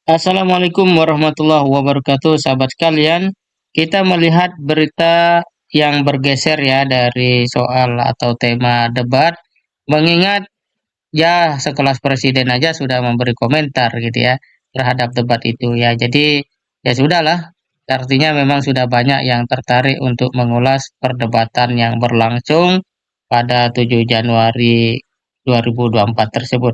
Assalamualaikum warahmatullahi wabarakatuh, sahabat sekalian. Kita melihat berita yang bergeser ya dari soal atau tema debat, mengingat ya sekelas presiden aja sudah memberi komentar gitu ya terhadap debat itu ya. Jadi ya sudahlah, artinya memang sudah banyak yang tertarik untuk mengulas perdebatan yang berlangsung pada 7 Januari 2024 tersebut.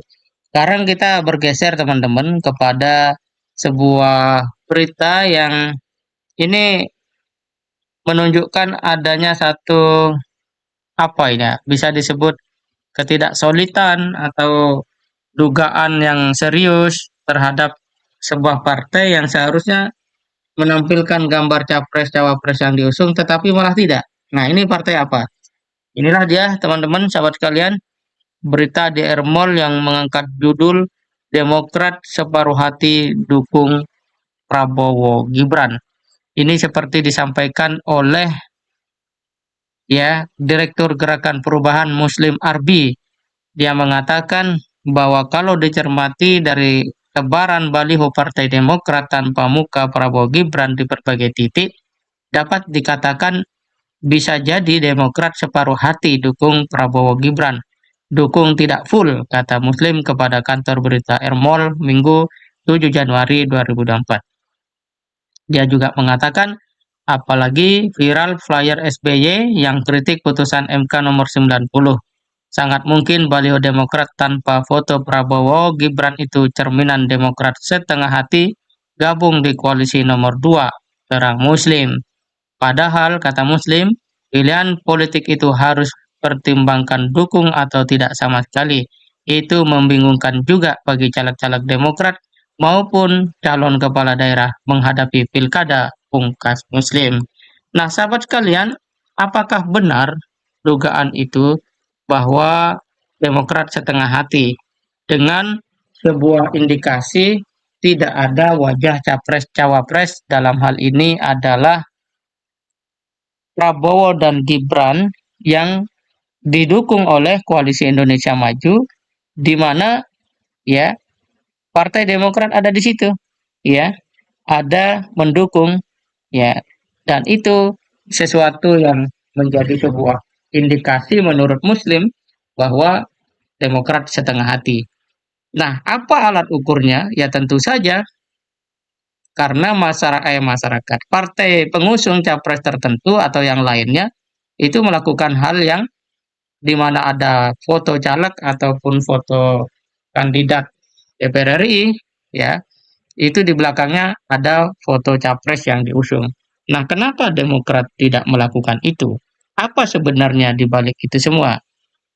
Sekarang kita bergeser teman-teman kepada sebuah berita yang ini menunjukkan adanya satu apa ini ya, bisa disebut ketidaksolidan atau dugaan yang serius terhadap sebuah partai yang seharusnya menampilkan gambar capres-cawapres yang diusung tetapi malah tidak. Nah, ini partai apa? Inilah dia teman-teman sahabat sekalian, berita DR Mall yang mengangkat judul Demokrat separuh hati dukung Prabowo Gibran. Ini seperti disampaikan oleh ya Direktur Gerakan Perubahan Muslim Arbi. Dia mengatakan bahwa kalau dicermati dari tebaran baliho Partai Demokrat tanpa muka Prabowo Gibran di berbagai titik, dapat dikatakan bisa jadi Demokrat separuh hati dukung Prabowo Gibran. Dukung tidak full, kata Muslim kepada kantor berita Ermol Minggu 7 Januari 2024. Dia juga mengatakan, apalagi viral flyer SBY yang kritik putusan MK nomor 90. Sangat mungkin baliho Demokrat tanpa foto Prabowo Gibran itu cerminan Demokrat setengah hati gabung di koalisi nomor 2, terang Muslim. Padahal, kata Muslim, pilihan politik itu harus pertimbangkan dukung atau tidak sama sekali. Itu membingungkan juga bagi caleg-caleg Demokrat maupun calon kepala daerah menghadapi pilkada, pungkas Muslim. Nah, sahabat sekalian, apakah benar dugaan itu bahwa Demokrat setengah hati dengan sebuah indikasi tidak ada wajah capres-cawapres, dalam hal ini adalah Prabowo dan Gibran yang didukung oleh Koalisi Indonesia Maju, di mana ya Partai Demokrat ada di situ, ya ada mendukung, ya, dan itu sesuatu yang menjadi sebuah indikasi menurut Muslim bahwa Demokrat setengah hati. Nah, apa alat ukurnya? Ya tentu saja karena masyarakat partai pengusung capres tertentu atau yang lainnya itu melakukan hal yang di mana ada foto caleg ataupun foto kandidat DPR RI, ya, itu di belakangnya ada foto capres yang diusung. Nah, kenapa Demokrat tidak melakukan itu? Apa sebenarnya di balik itu semua?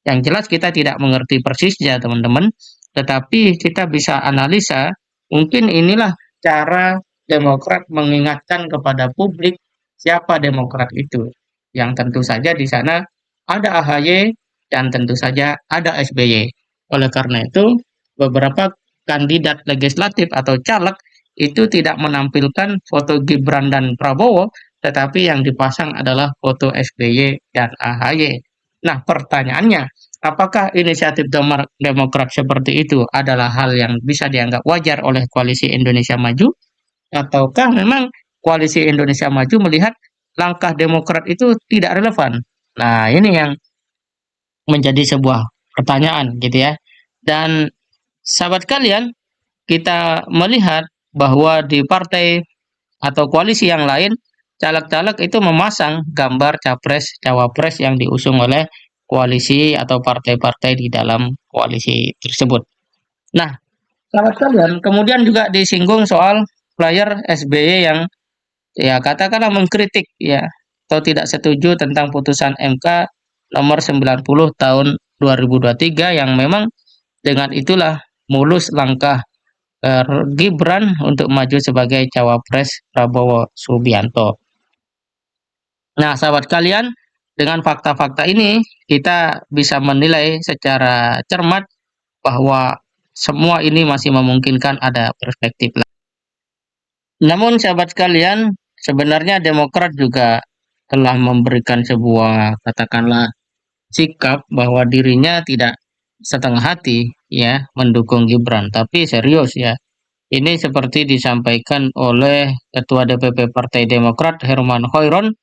Yang jelas kita tidak mengerti persisnya, teman-teman, tetapi kita bisa analisa, mungkin inilah cara Demokrat mengingatkan kepada publik siapa Demokrat itu. Yang tentu saja di sana ada AHY dan tentu saja ada SBY. Oleh karena itu, beberapa kandidat legislatif atau caleg itu tidak menampilkan foto Gibran dan Prabowo, tetapi yang dipasang adalah foto SBY dan AHY. Nah, pertanyaannya, apakah inisiatif Demokrat seperti itu adalah hal yang bisa dianggap wajar oleh Koalisi Indonesia Maju, ataukah memang Koalisi Indonesia Maju melihat langkah Demokrat itu tidak relevan? Nah, ini yang menjadi sebuah pertanyaan gitu ya. Dan sahabat kalian, kita melihat bahwa di partai atau koalisi yang lain, caleg-caleg itu memasang gambar capres cawapres yang diusung oleh koalisi atau partai-partai di dalam koalisi tersebut. Nah, sahabat kalian, kemudian juga disinggung soal flyer SBY yang ya katakanlah mengkritik ya atau tidak setuju tentang putusan MK nomor 90 tahun 2023 yang memang dengan itulah mulus langkah Gibran untuk maju sebagai cawapres Prabowo Subianto. Nah, sahabat kalian, dengan fakta-fakta ini kita bisa menilai secara cermat bahwa semua ini masih memungkinkan ada perspektif lain. Namun sahabat sekalian, sebenarnya Demokrat juga telah memberikan sebuah katakanlah sikap bahwa dirinya tidak setengah hati ya mendukung Gibran, tapi serius ya Ini seperti disampaikan oleh Ketua DPP Partai Demokrat Herman Hoiron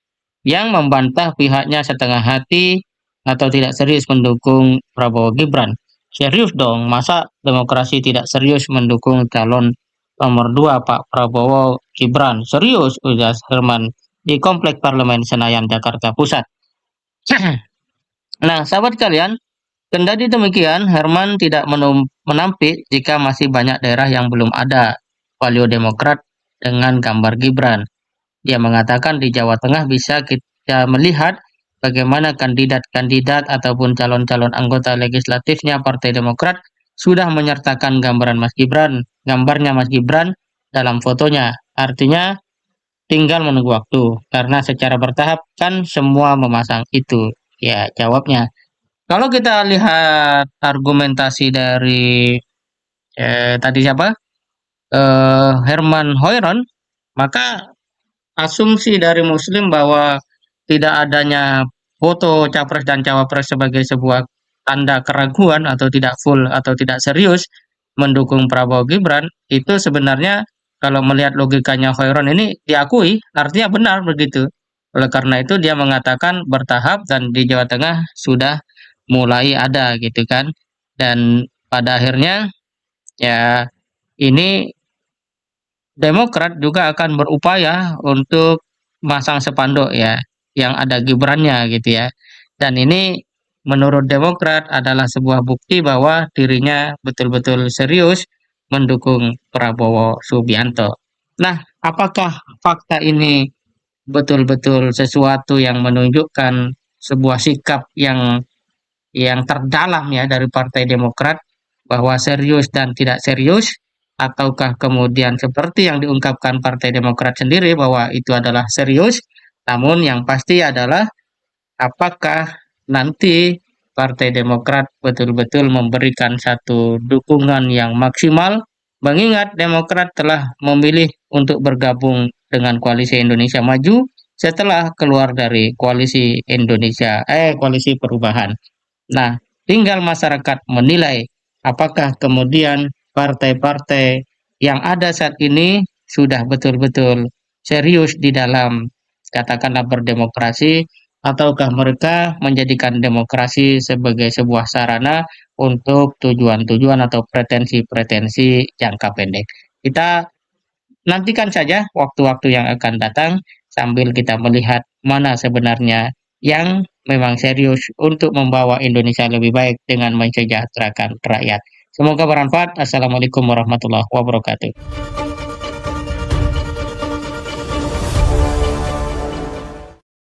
yang membantah pihaknya setengah hati atau tidak serius mendukung Prabowo Gibran. Serius dong, masa demokrasi tidak serius mendukung calon nomor 2 Pak Prabowo Gibran? Serius, ujar Herman di Komplek Parlemen Senayan, Jakarta Pusat. Nah, sahabat kalian, kendati demikian, Herman tidak menampik jika masih banyak daerah yang belum ada value Demokrat dengan gambar Gibran. Dia mengatakan di Jawa Tengah bisa kita melihat bagaimana kandidat-kandidat ataupun calon-calon anggota legislatifnya Partai Demokrat sudah menyertakan gambarnya Mas Gibran dalam fotonya. Artinya tinggal menunggu waktu karena secara bertahap kan semua memasang itu. Ya, jawabnya. Kalau kita lihat argumentasi dari tadi siapa? Herman Hoiron, maka asumsi dari Muslim bahwa tidak adanya foto capres dan cawapres sebagai sebuah tanda keraguan atau tidak full atau tidak serius mendukung Prabowo Gibran itu sebenarnya kalau melihat logikanya Hoiron ini diakui artinya benar begitu. Oleh karena itu dia mengatakan bertahap dan di Jawa Tengah sudah mulai ada gitu kan. Dan pada akhirnya ya ini Demokrat juga akan berupaya untuk masang spanduk ya, yang ada Gibrannya gitu ya. Dan ini menurut Demokrat adalah sebuah bukti bahwa dirinya betul-betul serius mendukung Prabowo Subianto. Nah, apakah fakta ini betul-betul sesuatu yang menunjukkan sebuah sikap yang terdalam ya dari Partai Demokrat bahwa serius dan tidak serius ataukah kemudian seperti yang diungkapkan Partai Demokrat sendiri bahwa itu adalah serius, namun yang pasti adalah apakah nanti Partai Demokrat betul-betul memberikan satu dukungan yang maksimal mengingat Demokrat telah memilih untuk bergabung dengan Koalisi Indonesia Maju setelah keluar dari Koalisi Perubahan. Nah, tinggal masyarakat menilai apakah kemudian partai-partai yang ada saat ini sudah betul-betul serius di dalam katakanlah berdemokrasi ataukah mereka menjadikan demokrasi sebagai sebuah sarana untuk tujuan-tujuan atau pretensi-pretensi jangka pendek. Kita nantikan saja waktu-waktu yang akan datang sambil kita melihat mana sebenarnya yang memang serius untuk membawa Indonesia lebih baik dengan mensejahterakan rakyat. Semoga bermanfaat. Assalamualaikum warahmatullahi wabarakatuh.